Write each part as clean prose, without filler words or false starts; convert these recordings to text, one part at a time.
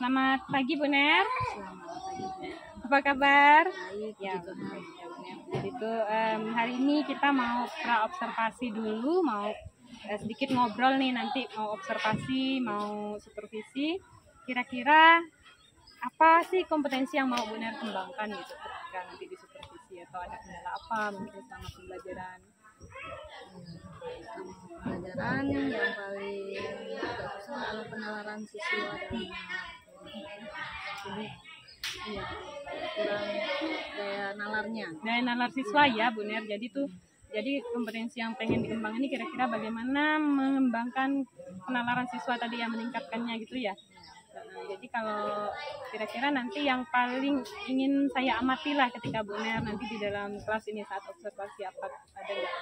Selamat pagi Bu Ner. Selamat pagi, Bu. Apa kabar? Baik, Ya, puji Tuhan. Jadi itu hari ini kita mau pra-observasi dulu, mau sedikit ngobrol nih, nanti mau observasi, mau supervisi. Kira-kira apa sih kompetensi yang mau Bu Ner kembangkan gitu ketika nanti di supervisi, atau ada kendala apa mungkin selama pembelajaran? Pembelajaran yang paling agak susah adalah penalaran siswa dalam jadi iya, kurang daya nalarnya. Daya nalar siswa ya Bu Ner. Jadi kompetensi yang pengen dikembangkan ini kira-kira bagaimana mengembangkan penalaran siswa tadi, yang meningkatkannya gitu ya. Nah, jadi kalau kira-kira nanti yang paling ingin saya amati lah ketika Bu Ner nanti di dalam kelas ini saat observasi, apa ada nggak?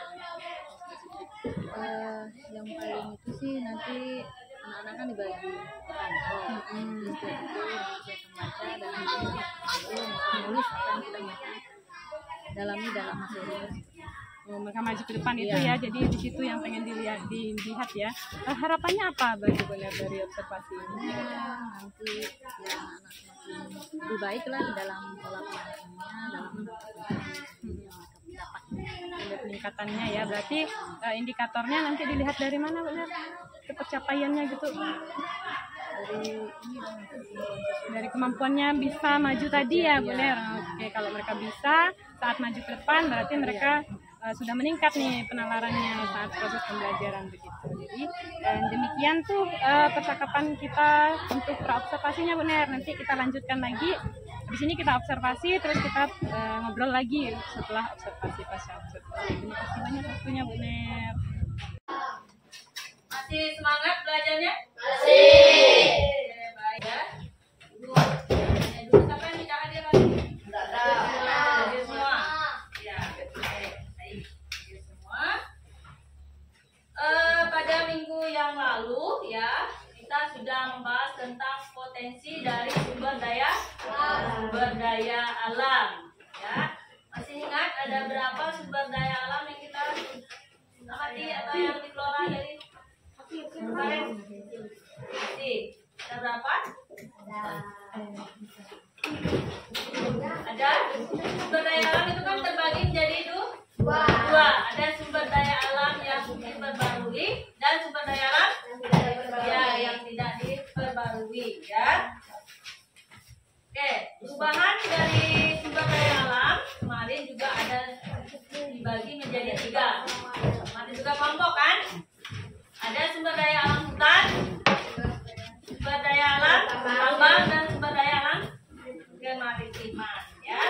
Yang paling itu sih nanti anak-anak kan dibagi kelompok, setiap itu bisa membaca dan menulis apa yang kita baca, dalami dalam materi. Mereka maju ke depan itu ya, jadi di situ yang pengen dilihat ya. Harapannya apa bagi Bu Ner dari observasi ini? Nanti ya anak-anak semakin lebih baik lah dalam pola pendidikannya, dalam Ada peningkatannya ya, berarti indikatornya nanti dilihat dari mana Bu Ner? Pencapaiannya gitu. Dari kemampuannya bisa maju tadi ya Bu Ner. Oke, kalau mereka bisa saat maju ke depan berarti mereka sudah meningkat nih penalarannya saat proses pembelajaran begitu. Jadi demikian tuh percakapan kita untuk pra-observasinya Bu Ner. Nanti kita lanjutkan lagi. Di sini kita observasi, terus kita ngobrol lagi setelah observasi, pasca observasi. Terima kasih banyak waktunya Bu Ner. Masih semangat belajarnya? Masih. Baik ya. Dulu siapa yang bicara dia tadi? Tidak tahu. Hadir semua. Ya, baik. Hadir semua. Pada minggu yang lalu ya, kita sudah membahas tentang potensi dari sumber daya alam. Ya. Masih ingat ada berapa sumber daya alam yang kita amati atau yang dikelola dari kemarin? Ada berapa? Ada. Sumber daya alam itu kan terbagi menjadi dua. Ada sumber daya alam yang diperbarui dan sumber daya alam yang tidak diperbarui ya. Oke, perubahan dari sumber daya alam kemarin juga ada dibagi menjadi 3. Masih juga kelompok kan? Ada sumber daya alam hutan, sumber daya alam tambang, dan sumber daya alam kemaritiman ya.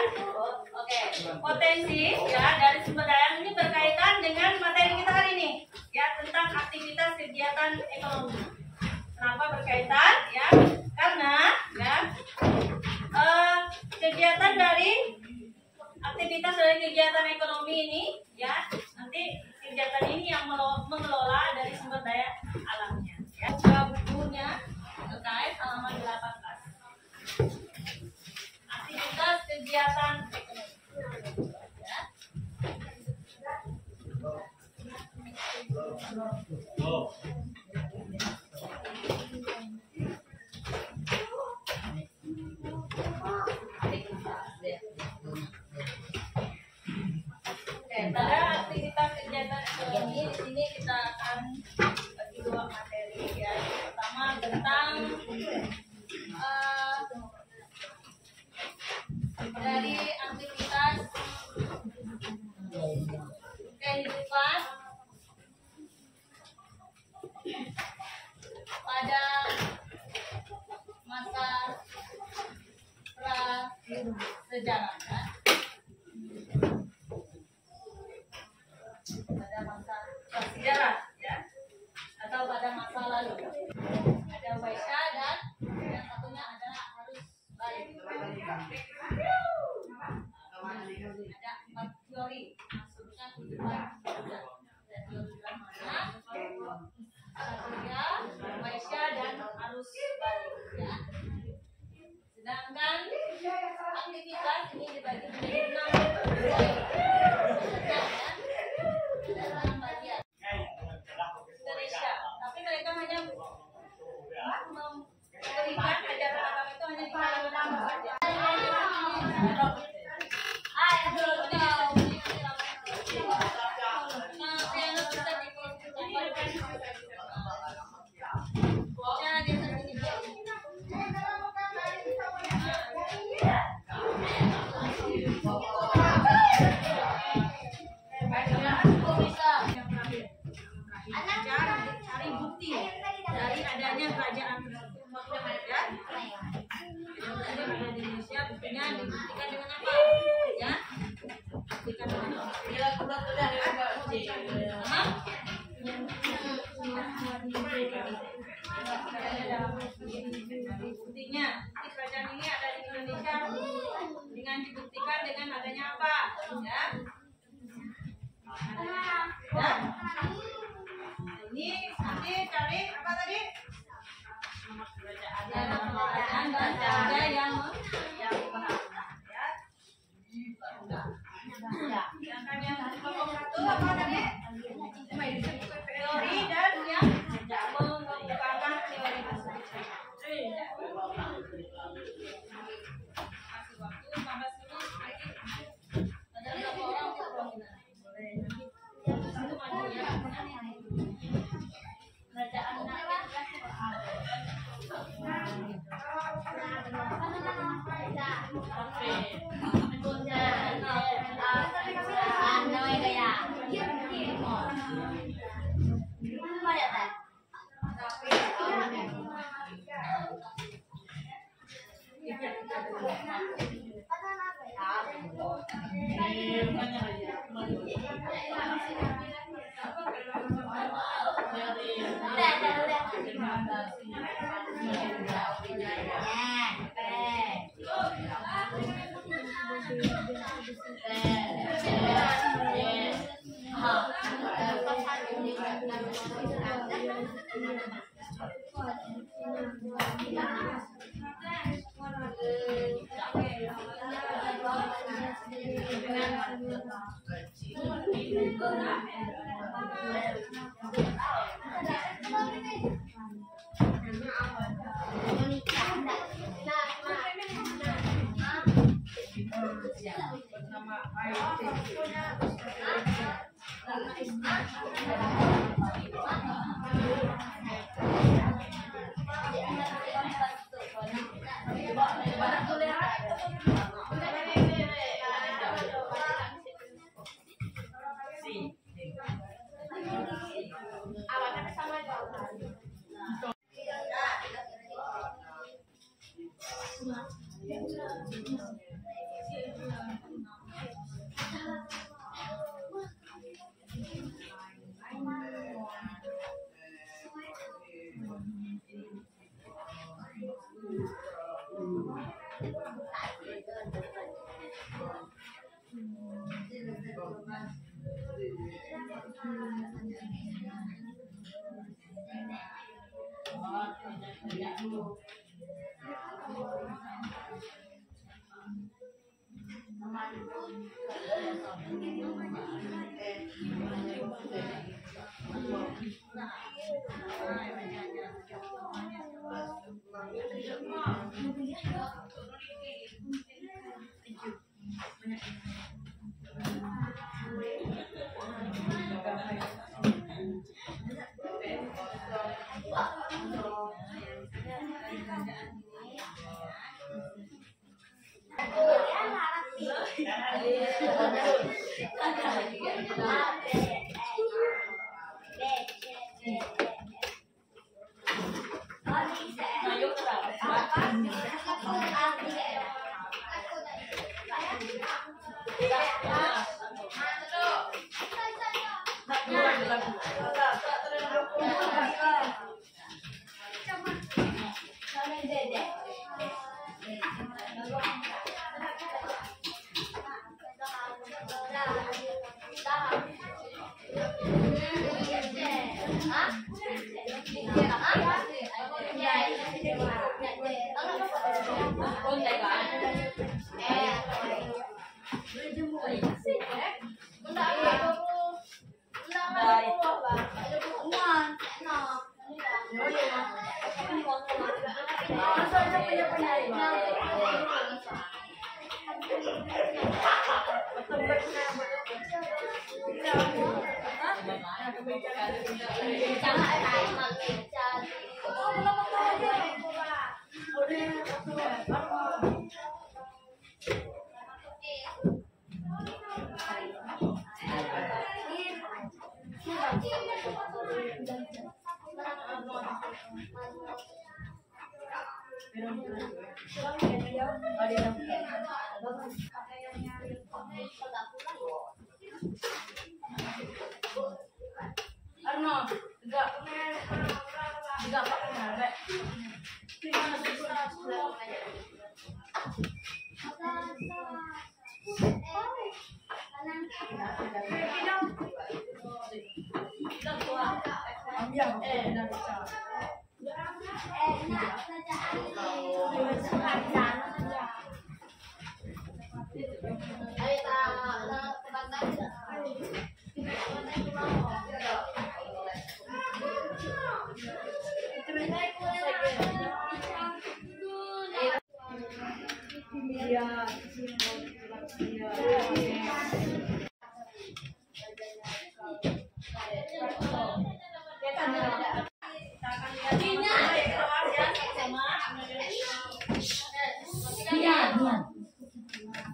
Oke, potensi ya dari sumber daya alam ini berkaitan dengan materi kita hari ini ya, tentang aktivitas kegiatan ekonomi. Kenapa berkaitan ya? Karena ya aktivitas dari kegiatan ekonomi ini ya, nanti kegiatan ini yang mengelola dari sumber daya alamnya ya. Bukunya terkait halaman 18. Aktivitas kegiatan ekonomi ya. Pada aktivitas kegiatan ekonomi di sini kita akan bagi 2 materi ya. Pertama tentang dari aktivitas kehidupan pada masa prasejarah ya. Pada masa prasejarah ya, atau pada masa lalu. Ada Waisya dan yang satunya adalah Arus Balik. Ada 4 teori masuknya kehidupan dan teori mana? Satunya Waisya dan Arus Balik ya. Sedangkan aktivitas ini dibagi menjadi 6 poin.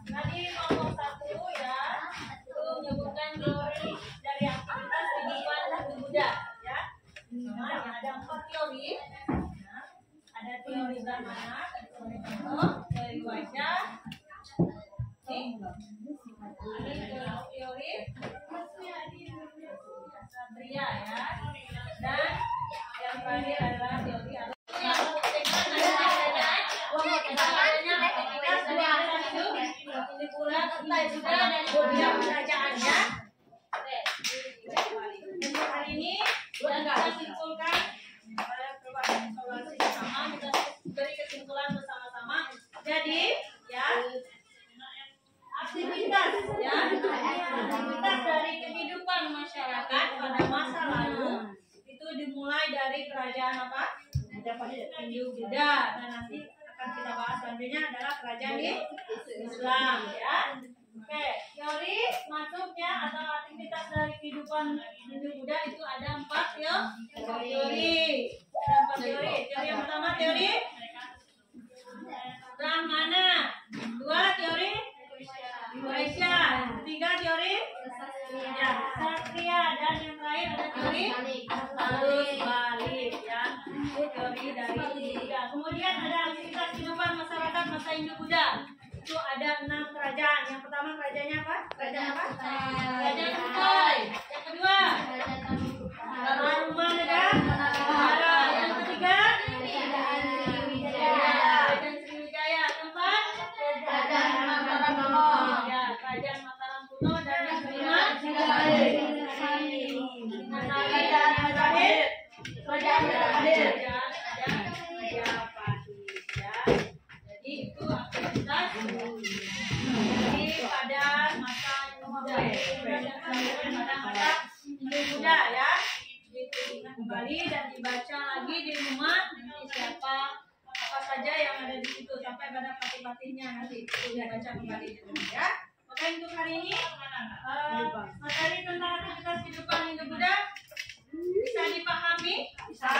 Tadi nomor 1 ya, itu menyebutkan teori dari aktivitas kehidupan Buddha ya. Nah, ada 4 teori. Ada teori Brahmana, teori Vaishya, teori Satria ya, dan yang terakhir adalah teori kerajaan apa? Hindu Buddha. Dan nanti akan kita bahas selanjutnya adalah kerajaan di Islam ya. Oke, teori masuknya atau aktivitas dari kehidupan Hindu Buddha itu ada 4 ya. Teori. Ada 4 teori. Teori yang pertama teori Brahmana. 2 teori Vaishya. 3 teori ya Ksatria, dan yang terakhir ada teori arus balik ya. Itu teori dari Hindu Buddha. Kemudian ada aktivitas kehidupan masyarakat masa Hindu Buddha. Itu ada 6 kerajaan. Yang pertama kerajaannya apa? Kerajaan apa? Kerajaan Kutai. Yang kedua Tarumanegara. Yang ketiga kerajaan Sriwijaya. Keempat kerajaan Mataram kuno. Ya, kerajaan Mataram kuno. Dan yang kelima Singasari. Kerajaan Majapahit. Jadi itu aktivitas jadi pada masa Hindu Buddha. Pada masa Hindu Buddha ya. Itu diingat kembali dan dibaca lagi di rumah. Nanti siapa apa saja yang ada di situ sampai pada patih-patihnya nanti itu dibaca kembali di rumah ya. Oke, untuk hari ini materi tentang aktivitas kehidupan Hindu Buddha bisa dipahami? Bisa.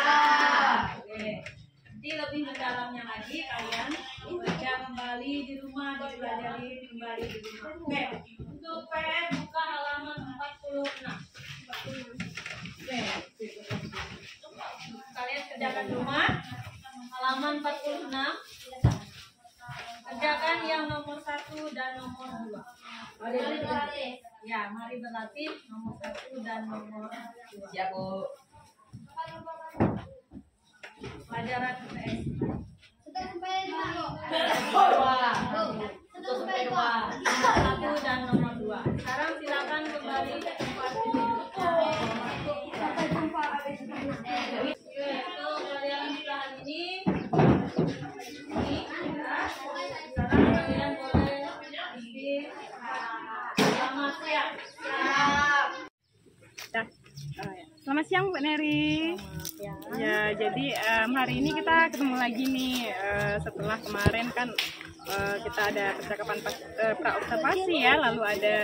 Oke. Nanti lebih mendalamnya lagi kalian baca kembali di rumah, dipelajari kembali di rumah. Oke. Untuk PR buka halaman 46. Oke. Kalian kerjakan rumah halaman 46. Kerjakan yang nomor 1 dan nomor 2. Ya, mari berlatih nomor 1 dan nomor 2. Siap, Bu. Pelajaran UTS. 1 dan nomor 2. Sekarang silakan kembali ke tempat duduk. Oke, itu kalian belahan ini. Sekarang kalian boleh di selamat siang. Selamat siang Bu Neri. Ya, jadi hari ini kita ketemu lagi nih setelah kemarin kan kita ada percakapan praobservasi ya, lalu ada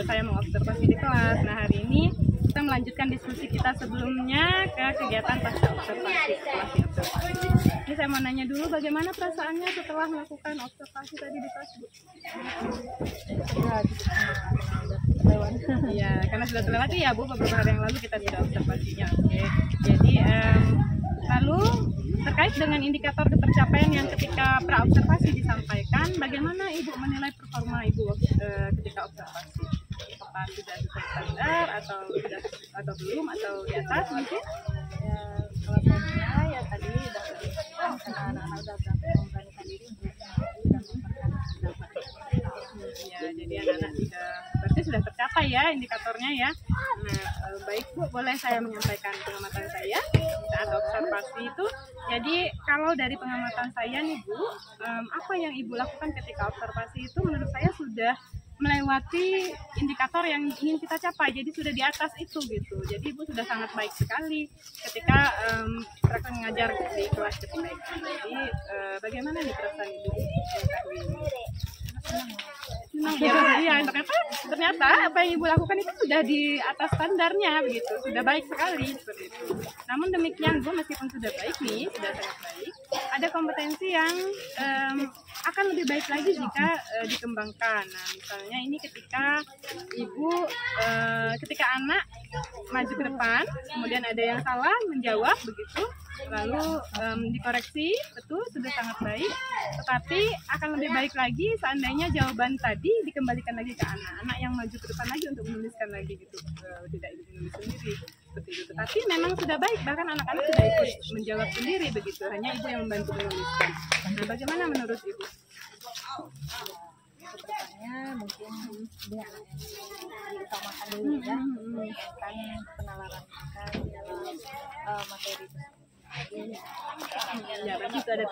saya mengobservasi di kelas. Nah, hari ini kita melanjutkan diskusi kita sebelumnya ke kegiatan pasca observasi setelah observasi. Ini saya mau nanya dulu bagaimana perasaannya setelah melakukan observasi tadi di kelas, Bu? Iya, karena sudah terlewati ya Bu, beberapa hari yang lalu kita sudah observasinya. Oke. Jadi lalu terkait dengan indikator ketercapaian yang ketika praobservasi disampaikan, bagaimana Ibu menilai performa Ibu ketika observasi? Apakah sudah sesuai standar atau sudah atau belum atau di atas mungkin? Ya, kalau saya menilai ya tadi udah karena anak-anak udah memberanikan diri untuk dan memperkenalkan pendapat. Ya, jadi anak-anak sudah tercapai ya indikatornya ya. Nah, baik Bu, boleh saya menyampaikan pengamatan saya saat observasi itu. Jadi kalau dari pengamatan saya nih Bu, apa yang Ibu lakukan ketika observasi itu menurut saya sudah melewati indikator yang ingin kita capai, jadi sudah di atas itu gitu. Jadi Ibu sudah sangat baik sekali ketika praktek mengajar di kelas ketika itu. Jadi bagaimana nih perasaan Ibu mengetahui ini? Senang ya, ternyata apa yang Ibu lakukan itu sudah di atas standarnya begitu, sudah baik sekali seperti itu. Namun demikian Bu, meskipun sudah baik nih, sudah sangat baik, ada kompetensi yang akan lebih baik lagi jika dikembangkan. Nah, misalnya ini ketika Ibu, ketika anak maju ke depan, kemudian ada yang salah menjawab begitu, lalu dikoreksi, betul sudah sangat baik, tetapi akan lebih baik lagi seandainya jawaban tadi dikembalikan lagi ke anak yang maju ke depan lagi untuk menuliskan lagi gitu, tidak Ibu menulis sendiri seperti itu. Tetapi memang sudah baik, bahkan anak-anak sudah ikut menjawab sendiri begitu, hanya Ibu yang membantu menuliskan. Nah, bagaimana menurut Ibu? Kedepannya mungkin dia anak yang diutamakan dulu ya, kan penalaran kita dalam materi tersebut. Ya, berarti itu ada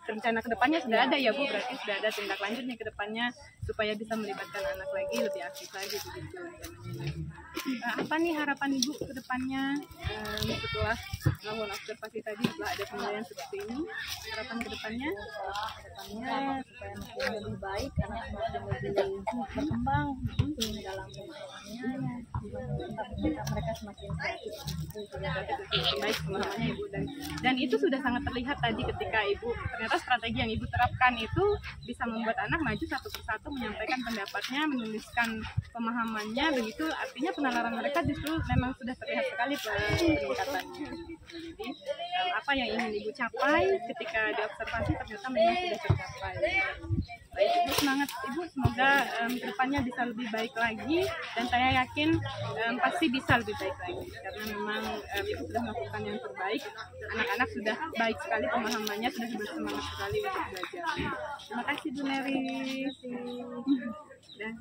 rencana kedepannya sudah ada ya Bu, berarti sudah ada tindak lanjutnya kedepannya supaya bisa melibatkan anak lagi, lebih aktif lagi begitu. Apa nih harapan Ibu kedepannya setelah melakukan observasi tadi, setelah ada penilaian seperti ini, harapan kedepannya? Harapannya supaya makin lebih baik, anak makin lebih berkembang dalam pemahamannya, mereka semakin kreatif. Baik pemahamannya Ibu, dan itu sudah sangat terlihat tadi ketika Ibu ternyata strategi yang Ibu terapkan itu bisa membuat anak maju satu persatu menyampaikan pendapatnya, menuliskan pemahamannya, begitu artinya penalaran mereka justru memang sudah terlihat sekali peningkatannya. Jadi apa yang ingin Ibu capai ketika diobservasi ternyata memang sudah tercapai. Baik Ibu, semangat Ibu, semoga kedepannya bisa lebih baik lagi, dan saya yakin pasti bisa lebih baik lagi karena memang Ibu sudah melakukan yang terbaik. Anak-anak sudah baik sekali pemahamannya, sudah bersemangat sekali untuk belajar. Terima kasih Bu Neri. Dan